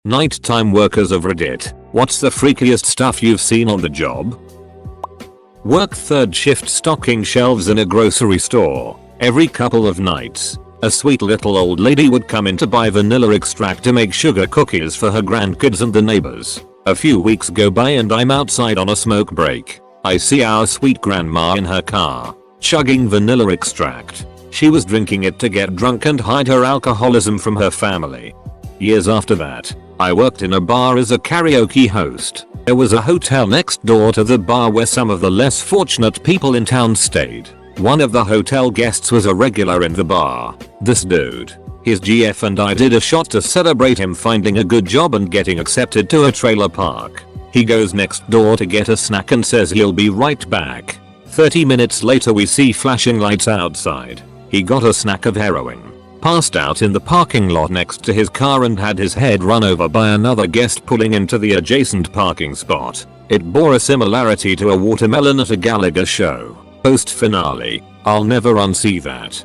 Nighttime workers of Reddit, what's the freakiest stuff you've seen on the job? Work third shift stocking shelves in a grocery store. Every couple of nights, a sweet little old lady would come in to buy vanilla extract to make sugar cookies for her grandkids and the neighbors. A few weeks go by and I'm outside on a smoke break. I see our sweet grandma in her car, chugging vanilla extract. She was drinking it to get drunk and hide her alcoholism from her family. Years after that, I worked in a bar as a karaoke host. There was a hotel next door to the bar where some of the less fortunate people in town stayed. One of the hotel guests was a regular in the bar. This dude, his GF and I did a shot to celebrate him finding a good job and getting accepted to a trailer park. He goes next door to get a snack and says he'll be right back. 30 minutes later we see flashing lights outside. He got a snack of heroin, passed out in the parking lot next to his car and had his head run over by another guest pulling into the adjacent parking spot. It bore a similarity to a watermelon at a Gallagher show. Post finale, I'll never unsee that.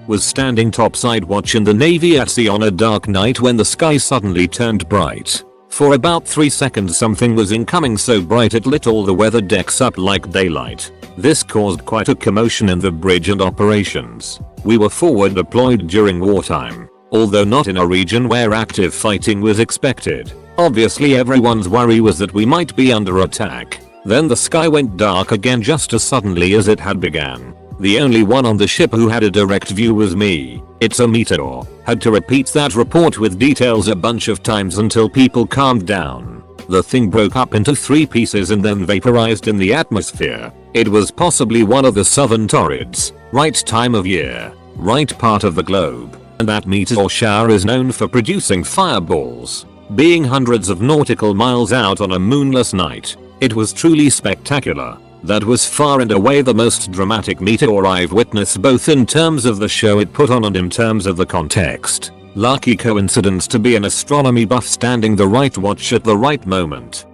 Was standing topside watching the Navy at sea on a dark night when the sky suddenly turned bright. For about 3 seconds something was incoming so bright it lit all the weather decks up like daylight. This caused quite a commotion in the bridge and operations. We were forward deployed during wartime, although not in a region where active fighting was expected. Obviously everyone's worry was that we might be under attack. Then the sky went dark again just as suddenly as it had began. The only one on the ship who had a direct view was me. It's a meteor. Had to repeat that report with details a bunch of times until people calmed down. The thing broke up into 3 pieces and then vaporized in the atmosphere. It was possibly one of the southern torrids. Right time of year, right part of the globe. And that meteor shower is known for producing fireballs. Being hundreds of nautical miles out on a moonless night, it was truly spectacular. That was far and away the most dramatic meteor I've witnessed, both in terms of the show it put on and in terms of the context. Lucky coincidence to be an astronomy buff standing the right watch at the right moment.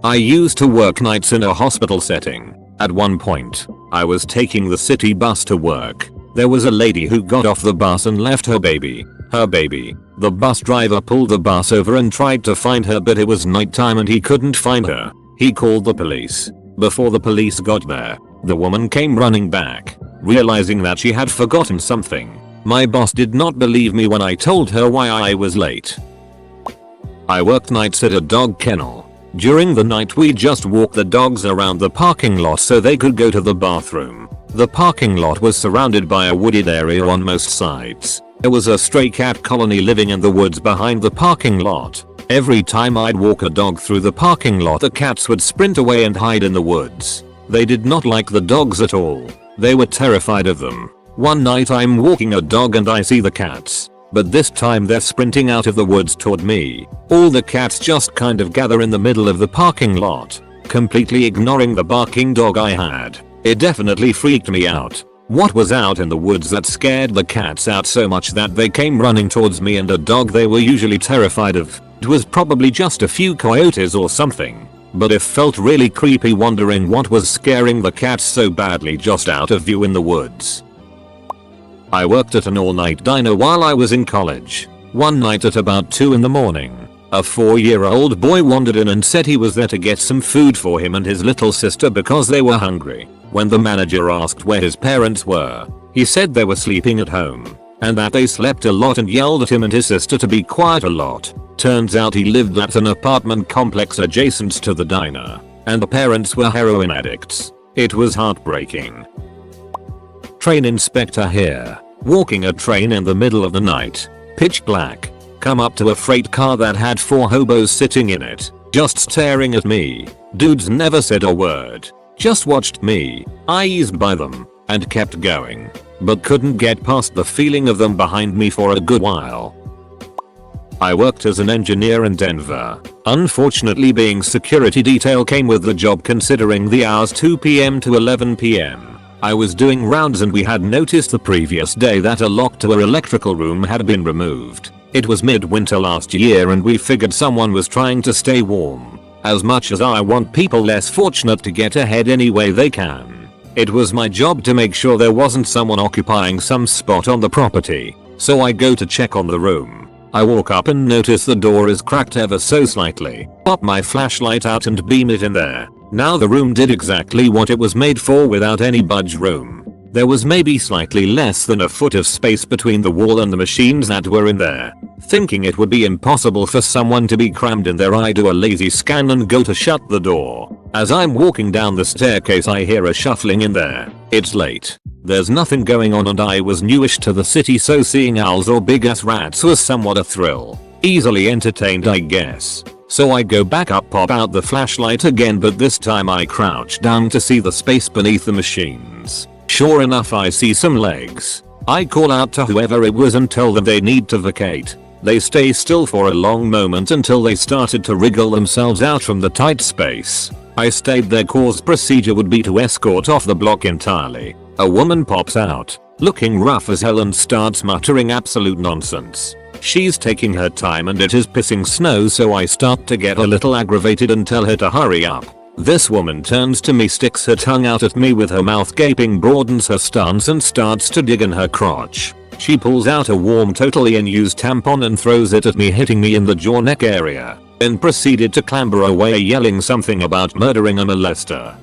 I used to work nights in a hospital setting. At one point, I was taking the city bus to work. There was a lady who got off the bus and left her baby. The bus driver pulled the bus over and tried to find her, but it was nighttime and he couldn't find her. He called the police. Before the police got there, the woman came running back, realizing that she had forgotten something. My boss did not believe me when I told her why I was late. I worked nights at a dog kennel. During the night we just walked the dogs around the parking lot so they could go to the bathroom. The parking lot was surrounded by a wooded area on most sides. There was a stray cat colony living in the woods behind the parking lot. Every time I'd walk a dog through the parking lot the cats would sprint away and hide in the woods. They did not like the dogs at all. They were terrified of them. One night I'm walking a dog and I see the cats, but this time they're sprinting out of the woods toward me. All the cats just kind of gather in the middle of the parking lot, completely ignoring the barking dog I had. It definitely freaked me out. What was out in the woods that scared the cats out so much that they came running towards me and a dog they were usually terrified of? It was probably just a few coyotes or something, but it felt really creepy wondering what was scaring the cats so badly just out of view in the woods. I worked at an all-night diner while I was in college. One night at about 2 in the morning, a 4-year-old boy wandered in and said he was there to get some food for him and his little sister because they were hungry. When the manager asked where his parents were, he said they were sleeping at home, and that they slept a lot and yelled at him and his sister to be quiet a lot. Turns out he lived at an apartment complex adjacent to the diner, and the parents were heroin addicts. It was heartbreaking. Train inspector here. Walking a train in the middle of the night. Pitch black. Come up to a freight car that had 4 hobos sitting in it, just staring at me. Dudes never said a word. Just watched me. I eased by them and kept going, but couldn't get past the feeling of them behind me for a good while. I worked as an engineer in Denver. Unfortunately being security detail came with the job considering the hours 2 PM to 11 PM. I was doing rounds and we had noticed the previous day that a lock to our electrical room had been removed. It was midwinter last year and we figured someone was trying to stay warm. As much as I want people less fortunate to get ahead any way they can, it was my job to make sure there wasn't someone occupying some spot on the property. So I go to check on the room. I walk up and notice the door is cracked ever so slightly. Pop my flashlight out and beam it in there. Now the room did exactly what it was made for without any budge room. There was maybe slightly less than a foot of space between the wall and the machines that were in there. Thinking it would be impossible for someone to be crammed in there, I do a lazy scan and go to shut the door. As I'm walking down the staircase I hear a shuffling in there. It's late. There's nothing going on and I was newish to the city, so seeing owls or big ass rats was somewhat a thrill. Easily entertained, I guess. So I go back up, pop out the flashlight again, but this time I crouch down to see the space beneath the machines. Sure enough, I see some legs. I call out to whoever it was and tell them they need to vacate. They stay still for a long moment until they started to wriggle themselves out from the tight space. I stayed there cause procedure would be to escort off the block entirely. A woman pops out, looking rough as hell, and starts muttering absolute nonsense. She's taking her time and it is pissing snow, so I start to get a little aggravated and tell her to hurry up. This woman turns to me, sticks her tongue out at me with her mouth gaping, broadens her stance and starts to dig in her crotch. She pulls out a warm, totally unused tampon and throws it at me, hitting me in the jaw neck area, then proceeded to clamber away yelling something about murdering a molester.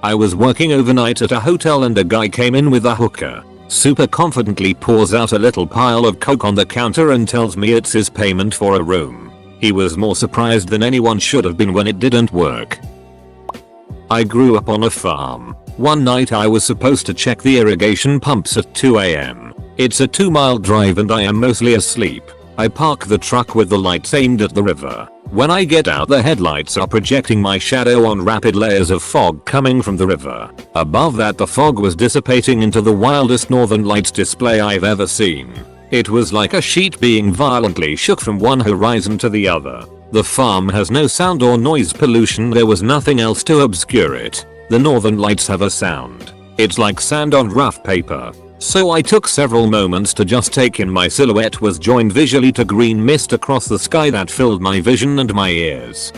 I was working overnight at a hotel and a guy came in with a hooker. Super confidently pours out a little pile of coke on the counter and tells me it's his payment for a room. He was more surprised than anyone should have been when it didn't work. I grew up on a farm. One night I was supposed to check the irrigation pumps at 2 AM. It's a 2-mile drive and I am mostly asleep. I park the truck with the lights aimed at the river. When I get out, the headlights are projecting my shadow on rapid layers of fog coming from the river. Above that, the fog was dissipating into the wildest northern lights display I've ever seen. It was like a sheet being violently shook from one horizon to the other. The farm has no sound or noise pollution. There was nothing else to obscure it. The northern lights have a sound. It's like sand on rough paper. So I took several moments to just take in my silhouette was joined visually to green mist across the sky that filled my vision and my ears.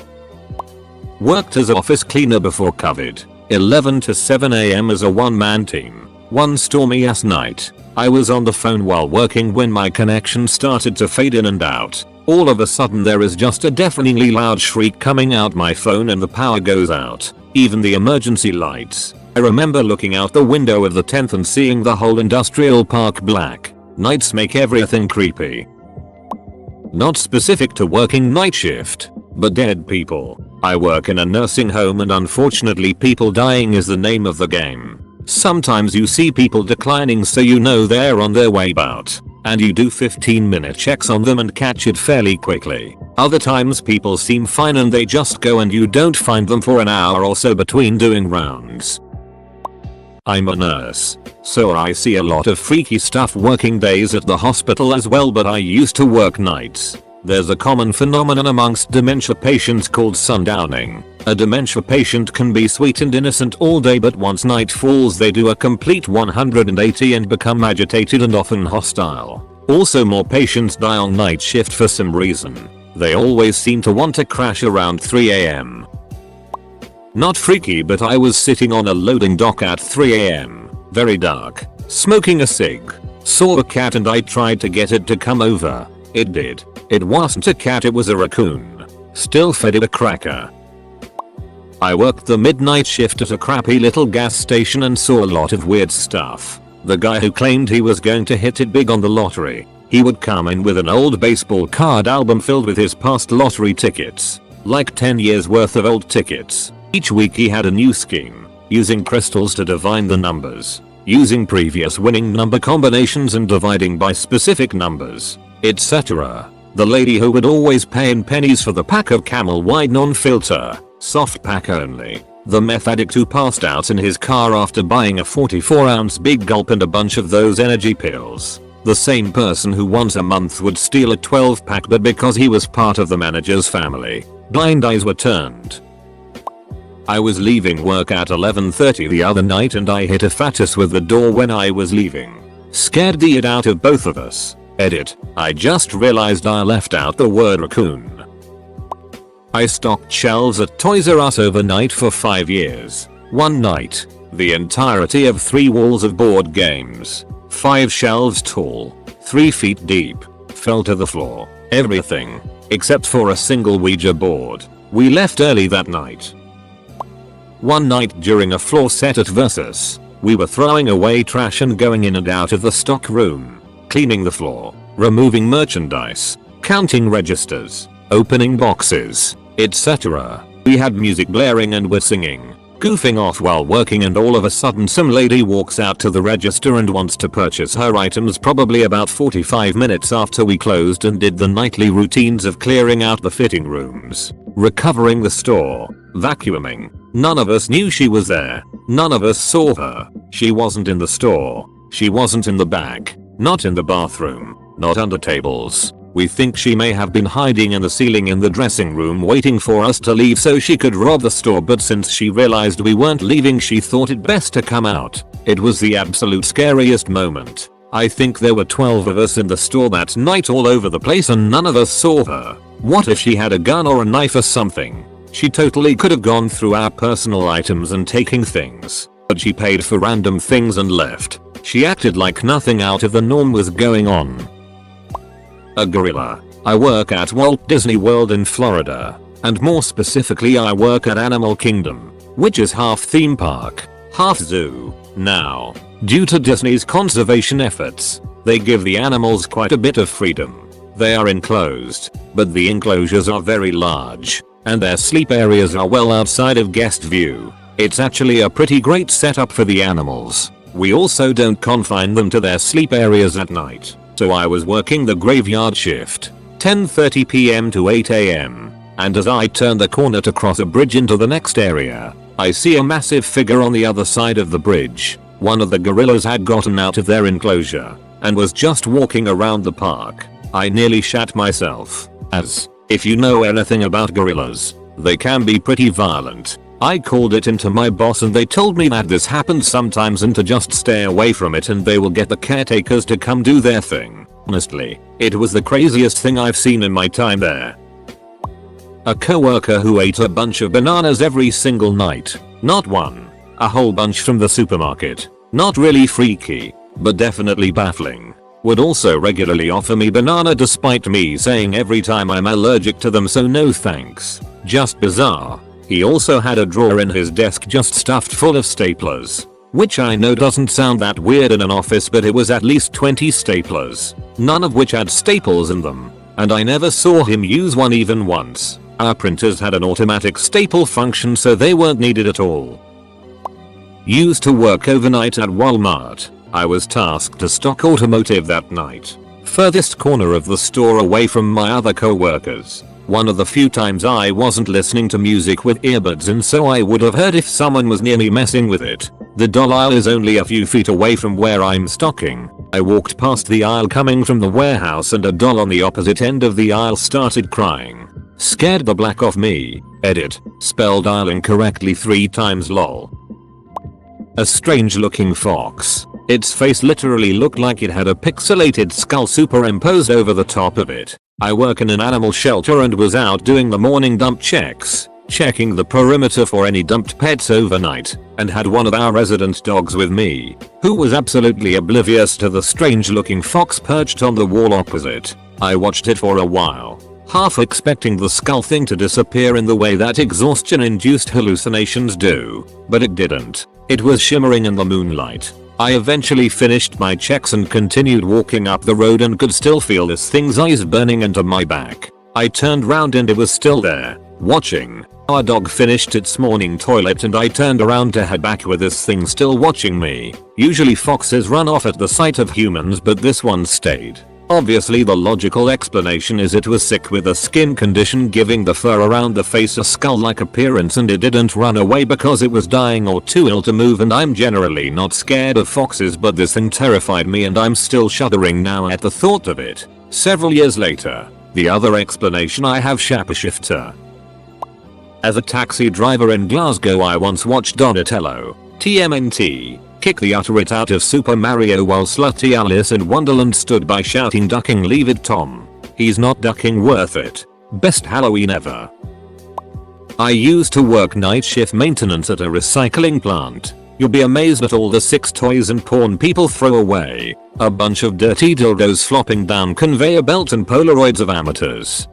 Worked as office cleaner before COVID. 11 to 7 AM as a one-man team. One stormy ass night, I was on the phone while working when my connection started to fade in and out. All of a sudden there is just a deafeningly loud shriek coming out my phone and the power goes out. Even the emergency lights. I remember looking out the window of the 10th and seeing the whole industrial park black. Nights make everything creepy. Not specific to working night shift, but dead people. I work in a nursing home and unfortunately people dying is the name of the game. Sometimes you see people declining, so you know they're on their way out, and you do 15-minute checks on them and catch it fairly quickly. Other times people seem fine and they just go and you don't find them for an hour or so between doing rounds. I'm a nurse, so I see a lot of freaky stuff working days at the hospital as well, but I used to work nights. There's a common phenomenon amongst dementia patients called sundowning. A dementia patient can be sweet and innocent all day, but once night falls they do a complete 180 and become agitated and often hostile. Also, more patients die on night shift for some reason. They always seem to want to crash around 3 AM. Not freaky, but I was sitting on a loading dock at 3 AM, very dark, smoking a cig. Saw a cat and I tried to get it to come over. It did. It wasn't a cat, it was a raccoon. Still fed it a cracker. I worked the midnight shift at a crappy little gas station and saw a lot of weird stuff. The guy who claimed he was going to hit it big on the lottery. He would come in with an old baseball card album filled with his past lottery tickets. Like 10 years worth of old tickets. Each week he had a new scheme, using crystals to divine the numbers, using previous winning number combinations and dividing by specific numbers, etc. The lady who would always pay in pennies for the pack of Camel White non-filter, soft pack only. The meth addict who passed out in his car after buying a 44-ounce Big Gulp and a bunch of those energy pills. The same person who once a month would steal a 12-pack, but because he was part of the manager's family, blind eyes were turned. I was leaving work at 11:30 the other night and I hit a fatus with the door when I was leaving. Scared the it out of both of us. Edit. I just realized I left out the word raccoon. I stocked shelves at Toys R Us overnight for 5 years. One night, the entirety of 3 walls of board games. 5 shelves tall, 3 feet deep. fell to the floor. Everything. Except for a single Ouija board. We left early that night. One night during a floor set at Versus, we were throwing away trash and going in and out of the stock room, cleaning the floor, removing merchandise, counting registers, opening boxes, etc. We had music blaring and were singing, goofing off while working, and all of a sudden some lady walks out to the register and wants to purchase her items, probably about 45 minutes after we closed and did the nightly routines of clearing out the fitting rooms, recovering the store, vacuuming. None of us knew she was there. None of us saw her. She wasn't in the store. She wasn't in the back. Not in the bathroom. Not under tables. We think she may have been hiding in the ceiling in the dressing room waiting for us to leave so she could rob the store, but since she realized we weren't leaving, she thought it best to come out. It was the absolute scariest moment. I think there were 12 of us in the store that night, all over the place, and none of us saw her. What if she had a gun or a knife or something? She totally could have gone through our personal items and taken things. But she paid for random things and left. She acted like nothing out of the norm was going on. A gorilla. I work at Walt Disney World in Florida. And more specifically, I work at Animal Kingdom, which is half theme park, half zoo. Now, due to Disney's conservation efforts, they give the animals quite a bit of freedom. They are enclosed, but the enclosures are very large, and their sleep areas are well outside of guest view. It's actually a pretty great setup for the animals. We also don't confine them to their sleep areas at night. So I was working the graveyard shift, 10:30 PM to 8 AM, and as I turned the corner to cross a bridge into the next area, I see a massive figure on the other side of the bridge. One of the gorillas had gotten out of their enclosure and was just walking around the park. I nearly shat myself, as, if you know anything about gorillas, they can be pretty violent. I called it into my boss and they told me that this happens sometimes and to just stay away from it and they will get the caretakers to come do their thing. Honestly, it was the craziest thing I've seen in my time there. A coworker who ate a bunch of bananas every single night. Not one. A whole bunch from the supermarket. Not really freaky, but definitely baffling. Would also regularly offer me banana despite me saying every time I'm allergic to them, so no thanks. Just bizarre. He also had a drawer in his desk just stuffed full of staplers. Which I know doesn't sound that weird in an office, but it was at least 20 staplers. None of which had staples in them. And I never saw him use one even once. Our printers had an automatic staple function, so they weren't needed at all. Used to work overnight at Walmart. I was tasked to stock automotive that night. Furthest corner of the store away from my other co-workers. One of the few times I wasn't listening to music with earbuds in, so I would have heard if someone was near me messing with it. The doll aisle is only a few feet away from where I'm stocking. I walked past the aisle coming from the warehouse and a doll on the opposite end of the aisle started crying. Scared the black off me. Edit. Spelled aisle incorrectly 3 times lol. A strange looking fox. Its face literally looked like it had a pixelated skull superimposed over the top of it. I work in an animal shelter and was out doing the morning dump checks, checking the perimeter for any dumped pets overnight, and had one of our resident dogs with me, who was absolutely oblivious to the strange looking fox perched on the wall opposite. I watched it for a while, half expecting the skull thing to disappear in the way that exhaustion-induced hallucinations do, but it didn't. It was shimmering in the moonlight. I eventually finished my checks and continued walking up the road and could still feel this thing's eyes burning into my back. I turned round and it was still there, watching. Our dog finished its morning toilet and I turned around to head back with this thing still watching me. Usually foxes run off at the sight of humans, but this one stayed. Obviously the logical explanation is it was sick with a skin condition giving the fur around the face a skull-like appearance, and it didn't run away because it was dying or too ill to move, and I'm generally not scared of foxes, but this thing terrified me and I'm still shuddering now at the thought of it. Several years later, the other explanation I have shapeshifter. As a taxi driver in Glasgow I once watched Donatello, TMNT, kick the utterite out of Super Mario while slutty Alice in Wonderland stood by shouting ducking leave it Tom. He's not ducking worth it. Best Halloween ever. I used to work night shift maintenance at a recycling plant. You'll be amazed at all the sex toys and porn people throw away. A bunch of dirty dildos flopping down conveyor belts and Polaroids of amateurs.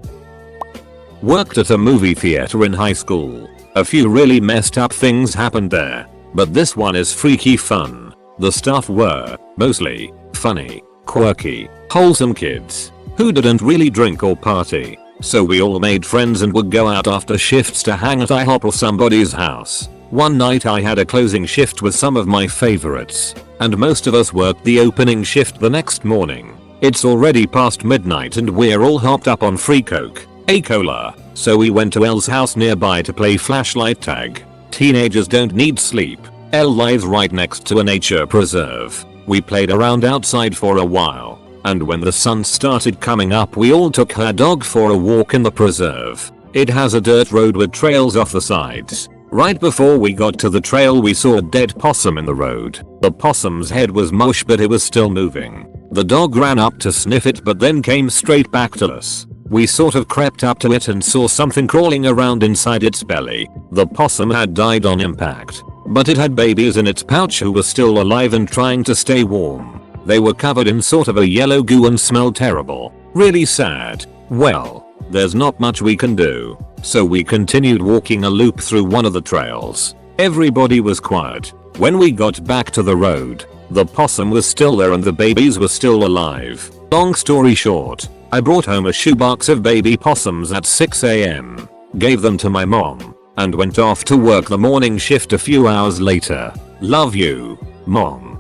Worked at a movie theater in high school. A few really messed up things happened there, but this one is freaky fun. The staff were mostly funny, quirky, wholesome kids who didn't really drink or party. So we all made friends and would go out after shifts to hang at IHOP or somebody's house. One night I had a closing shift with some of my favorites, and most of us worked the opening shift the next morning. It's already past midnight and we're all hopped up on free coke, a cola, so we went to Elle's house nearby to play flashlight tag. Teenagers don't need sleep. Elle lies right next to a nature preserve. We played around outside for a while, and when the sun started coming up we all took her dog for a walk in the preserve. It has a dirt road with trails off the sides. Right before we got to the trail we saw a dead possum in the road. The possum's head was mush but it was still moving. The dog ran up to sniff it but then came straight back to us. We sort of crept up to it and saw something crawling around inside its belly. The possum had died on impact, but it had babies in its pouch who were still alive and trying to stay warm. They were covered in sort of a yellow goo and smelled terrible. Really sad. Well, there's not much we can do, so we continued walking a loop through one of the trails. Everybody was quiet. When we got back to the road, the possum was still there and the babies were still alive. Long story short, I brought home a shoebox of baby possums at 6 AM, gave them to my mom, and went off to work the morning shift a few hours later. Love you, Mom.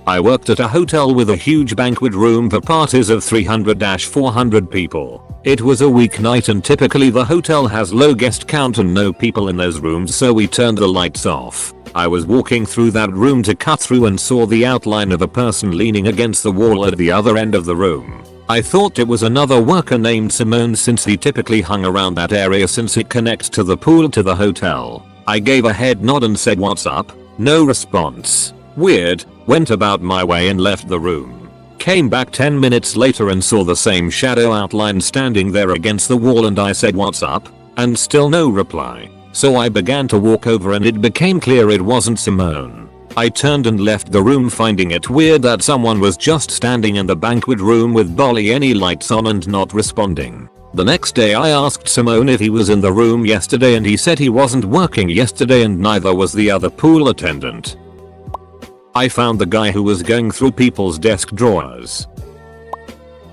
I worked at a hotel with a huge banquet room for parties of 300-400 people. It was a weeknight and typically the hotel has low guest count and no people in those rooms, so we turned the lights off. I was walking through that room to cut through and saw the outline of a person leaning against the wall at the other end of the room. I thought it was another worker named Simone since he typically hung around that area since it connects to the pool to the hotel. I gave a head nod and said what's up. No response. Weird. Went about my way and left the room. Came back 10 minutes later and saw the same shadow outline standing there against the wall and I said what's up? And still no reply. So I began to walk over and it became clear it wasn't Simone. I turned and left the room finding it weird that someone was just standing in the banquet room with barely any lights on and not responding. The next day I asked Simone if he was in the room yesterday and he said he wasn't working yesterday and neither was the other pool attendant. I found the guy who was going through people's desk drawers.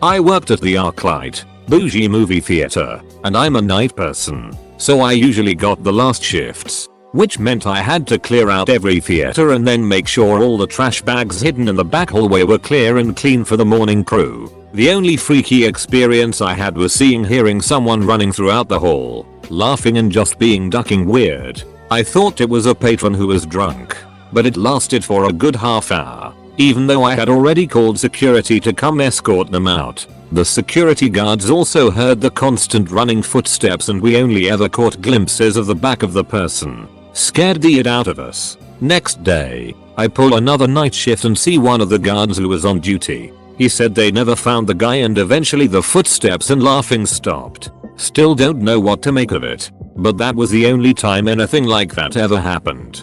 I worked at the ArcLight, bougie movie theater, and I'm a night person, so I usually got the last shifts, which meant I had to clear out every theater and then make sure all the trash bags hidden in the back hallway were clear and clean for the morning crew. The only freaky experience I had was hearing someone running throughout the hall, laughing and just being ducking weird. I thought it was a patron who was drunk, but it lasted for a good half hour, even though I had already called security to come escort them out. The security guards also heard the constant running footsteps and we only ever caught glimpses of the back of the person. Scared the it out of us. Next day, I pull another night shift and see one of the guards who was on duty. He said they never found the guy and eventually the footsteps and laughing stopped. Still don't know what to make of it, but that was the only time anything like that ever happened.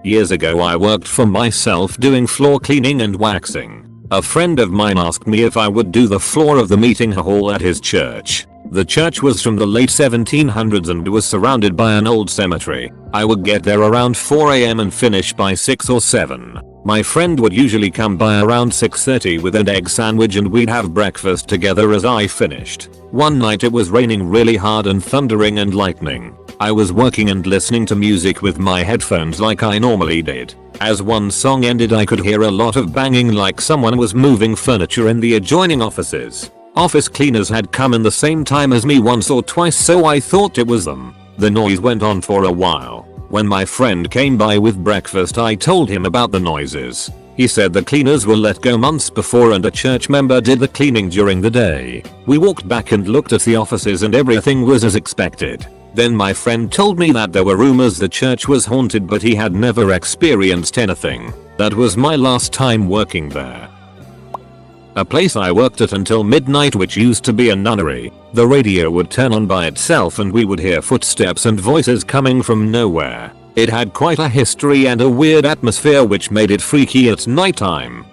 Years ago I worked for myself doing floor cleaning and waxing. A friend of mine asked me if I would do the floor of the meeting hall at his church. The church was from the late 1700s and was surrounded by an old cemetery. I would get there around 4 AM and finish by 6 or 7. My friend would usually come by around 6:30 with an egg sandwich and we'd have breakfast together as I finished. One night it was raining really hard and thundering and lightning. I was working and listening to music with my headphones like I normally did. As one song ended I could hear a lot of banging like someone was moving furniture in the adjoining offices. Office cleaners had come in the same time as me once or twice so I thought it was them. The noise went on for a while. When my friend came by with breakfast I told him about the noises. He said the cleaners were let go months before and a church member did the cleaning during the day. We walked back and looked at the offices and everything was as expected. Then my friend told me that there were rumors the church was haunted but he had never experienced anything. That was my last time working there. A place I worked at until midnight which used to be a nunnery. The radio would turn on by itself and we would hear footsteps and voices coming from nowhere. It had quite a history and a weird atmosphere which made it freaky at nighttime.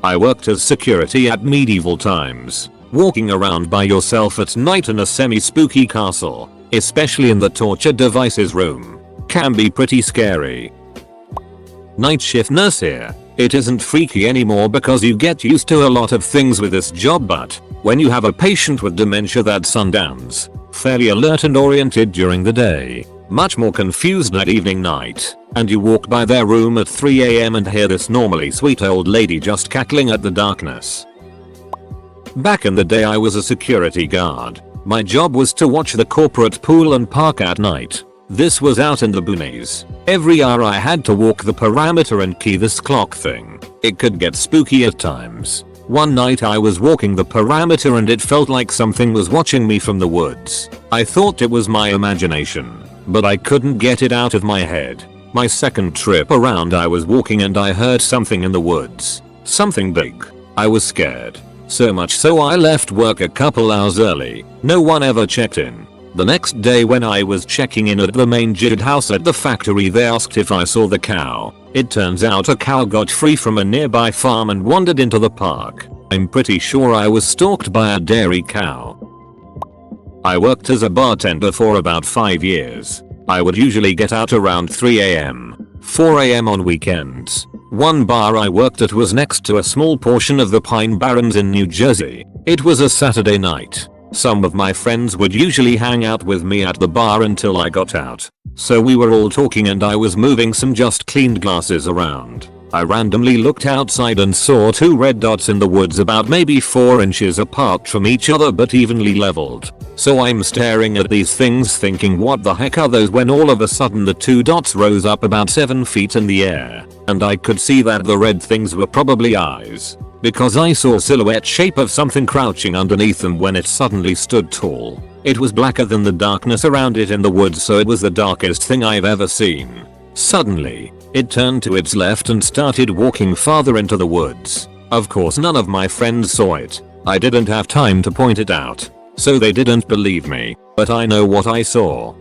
I worked as security at medieval times. Walking around by yourself at night in a semi-spooky castle, especially in the torture devices room, can be pretty scary. Night shift nurse here. It isn't freaky anymore because you get used to a lot of things with this job, but when you have a patient with dementia that sundowns, fairly alert and oriented during the day, much more confused at evening night, and you walk by their room at 3 AM and hear this normally sweet old lady just cackling at the darkness. Back in the day I was a security guard. My job was to watch the corporate pool and park at night. This was out in the boonies. Every hour I had to walk the perimeter and key this clock thing. It could get spooky at times. One night I was walking the perimeter and it felt like something was watching me from the woods. I thought it was my imagination, but I couldn't get it out of my head. My second trip around I was walking and I heard something in the woods. Something big. I was scared. So much so I left work a couple hours early. No one ever checked in. The next day when I was checking in at the main JID house at the factory, they asked if I saw the cow. It turns out a cow got free from a nearby farm and wandered into the park. I'm pretty sure I was stalked by a dairy cow. I worked as a bartender for about 5 years. I would usually get out around 3 AM, 4 AM on weekends. One bar I worked at was next to a small portion of the Pine Barrens in New Jersey. It was a Saturday night. Some of my friends would usually hang out with me at the bar until I got out. So we were all talking and I was moving some just cleaned glasses around. I randomly looked outside and saw 2 red dots in the woods about maybe 4 inches apart from each other but evenly leveled. So I'm staring at these things thinking what the heck are those, when all of a sudden the 2 dots rose up about 7 feet in the air, and I could see that the red things were probably eyes, because I saw a silhouette shape of something crouching underneath them when it suddenly stood tall. It was blacker than the darkness around it in the woods, so it was the darkest thing I've ever seen. Suddenly, it turned to its left and started walking farther into the woods. Of course none of my friends saw it. I didn't have time to point it out, so they didn't believe me, but I know what I saw.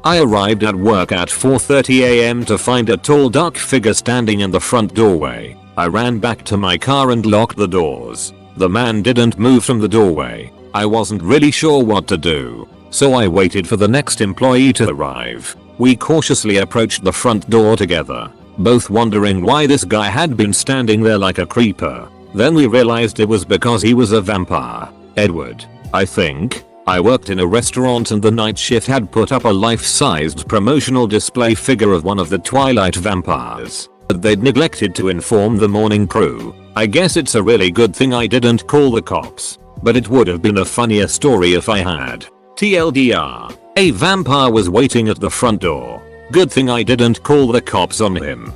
I arrived at work at 4:30 AM to find a tall dark figure standing in the front doorway. I ran back to my car and locked the doors. The man didn't move from the doorway. I wasn't really sure what to do, so I waited for the next employee to arrive. We cautiously approached the front door together, both wondering why this guy had been standing there like a creeper. Then we realized it was because he was a vampire. Edward, I think. I worked in a restaurant and the night shift had put up a life-sized promotional display figure of one of the Twilight vampires, but they'd neglected to inform the morning crew. I guess it's a really good thing I didn't call the cops, but it would have been a funnier story if I had. TLDR, a vampire was waiting at the front door. Good thing I didn't call the cops on him.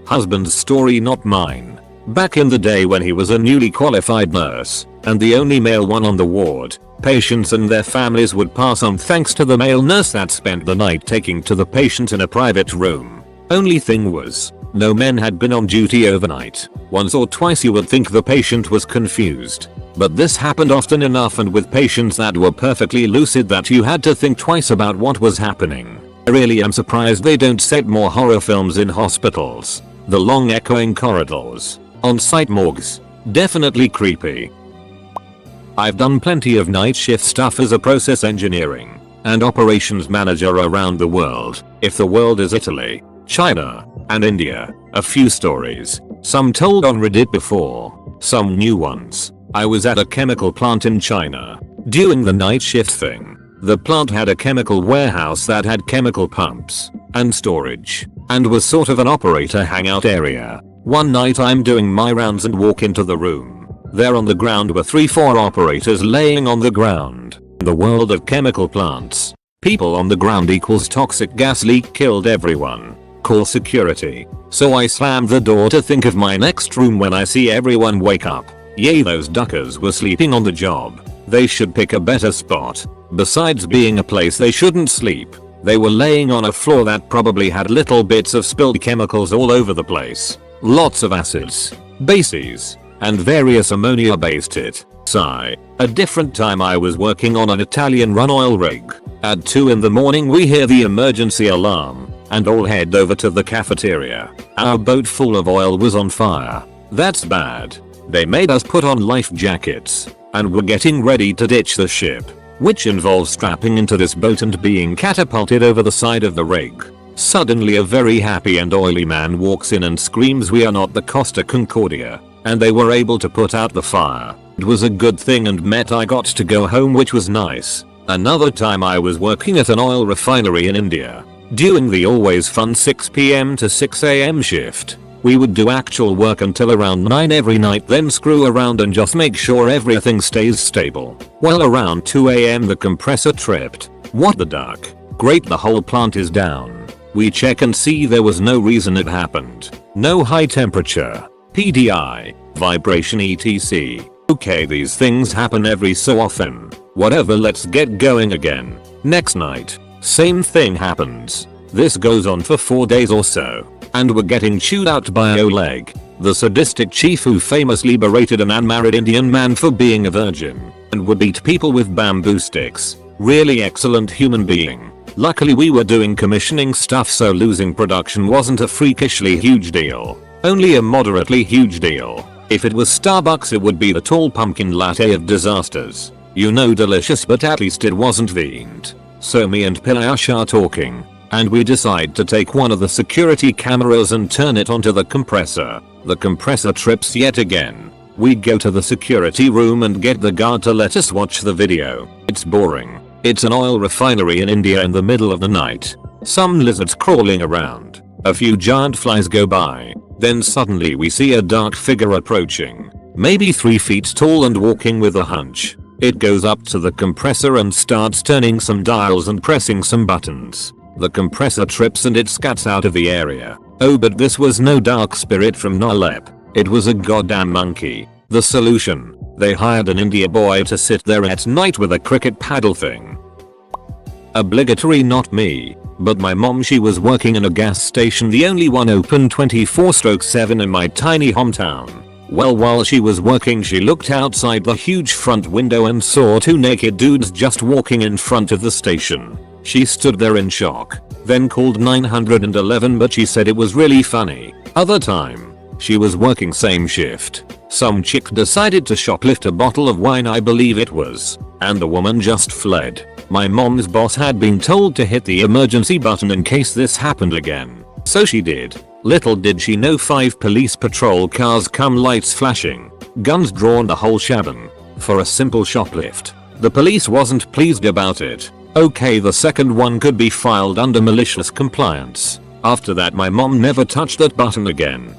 Husband's story, not mine. Back in the day when he was a newly qualified nurse, and the only male one on the ward, patients and their families would pass on thanks to the male nurse that spent the night taking to the patient in a private room. Only thing was, no men had been on duty overnight. Once or twice you would think the patient was confused, but this happened often enough and with patients that were perfectly lucid that you had to think twice about what was happening. I really am surprised they don't set more horror films in hospitals. The long echoing corridors, on-site morgues, definitely creepy. I've done plenty of night shift stuff as a process engineering and operations manager around the world. If the world is Italy, China, and India, a few stories, some told on Reddit before, some new ones. I was at a chemical plant in China, doing the night shift thing. The plant had a chemical warehouse that had chemical pumps and storage, and was sort of an operator hangout area. One night I'm doing my rounds and walk into the room. There on the ground were 3-4 operators laying on the ground. In the world of chemical plants, people on the ground equals toxic gas leak killed everyone. Call security. So I slammed the door to think of my next room when I see everyone wake up. Yay, those duckers were sleeping on the job. They should pick a better spot. Besides being a place they shouldn't sleep, they were laying on a floor that probably had little bits of spilled chemicals all over the place. Lots of acids, bases, and various ammonia-based it. Sigh. A different time I was working on an Italian run oil rig. At 2 in the morning we hear the emergency alarm and all head over to the cafeteria. Our boat full of oil was on fire. That's bad. They made us put on life jackets and were getting ready to ditch the ship, which involves strapping into this boat and being catapulted over the side of the rig. Suddenly a very happy and oily man walks in and screams we are not the Costa Concordia, and they were able to put out the fire. It was a good thing and meant I got to go home, which was nice. Another time I was working at an oil refinery in India. During the always fun 6 PM to 6 AM shift, we would do actual work until around 9 every night, then screw around and just make sure everything stays stable. Well, around 2 AM the compressor tripped. What the duck? Great, the whole plant is down. We check and see there was no reason it happened. No high temperature, PDI, vibration etc. Okay, these things happen every so often. Whatever, let's get going again. Next night, same thing happens. This goes on for 4 days or so. And we're getting chewed out by Oleg, the sadistic chief who famously berated an unmarried Indian man for being a virgin and would beat people with bamboo sticks. Really excellent human being. Luckily we were doing commissioning stuff, so losing production wasn't a freakishly huge deal. Only a moderately huge deal. If it was Starbucks it would be the tall pumpkin latte of disasters. You know, delicious, but at least it wasn't fiend. So me and Pilash are talking, and we decide to take one of the security cameras and turn it onto the compressor. The compressor trips yet again. We go to the security room and get the guard to let us watch the video. It's boring. It's an oil refinery in India in the middle of the night. Some lizards crawling around. A few giant flies go by. Then suddenly we see a dark figure approaching. Maybe 3 feet tall and walking with a hunch. It goes up to the compressor and starts turning some dials and pressing some buttons. The compressor trips and it scats out of the area. Oh, but this was no dark spirit from Nalep. It was a goddamn monkey. The solution: they hired an India boy to sit there at night with a cricket paddle thing. Obligatory, not me, but my mom. She was working in a gas station, the only one open 24/7 in my tiny hometown. Well, while she was working she looked outside the huge front window and saw 2 naked dudes just walking in front of the station. She stood there in shock, then called 911, but she said it was really funny. Other time, she was working same shift. Some chick decided to shoplift a bottle of wine, I believe it was, and the woman just fled. My mom's boss had been told to hit the emergency button in case this happened again. So she did. Little did she know 5 police patrol cars come, lights flashing, guns drawn, the whole shebang, for a simple shoplift. The police wasn't pleased about it. Okay, the second one could be filed under malicious compliance. After that my mom never touched that button again.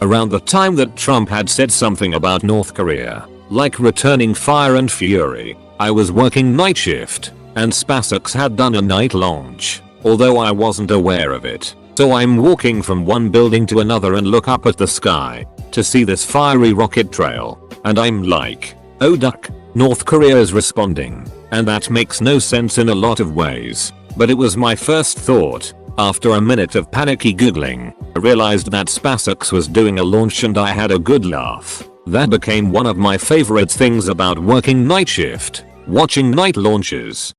Around the time that Trump had said something about North Korea, like returning fire and fury, I was working night shift, and SpaceX had done a night launch, although I wasn't aware of it. So I'm walking from one building to another and look up at the sky to see this fiery rocket trail, and I'm like, oh duck, North Korea is responding. And that makes no sense in a lot of ways, but it was my first thought. After a minute of panicky googling, I realized that SpaceX was doing a launch and I had a good laugh. That became one of my favorite things about working night shift, watching night launches.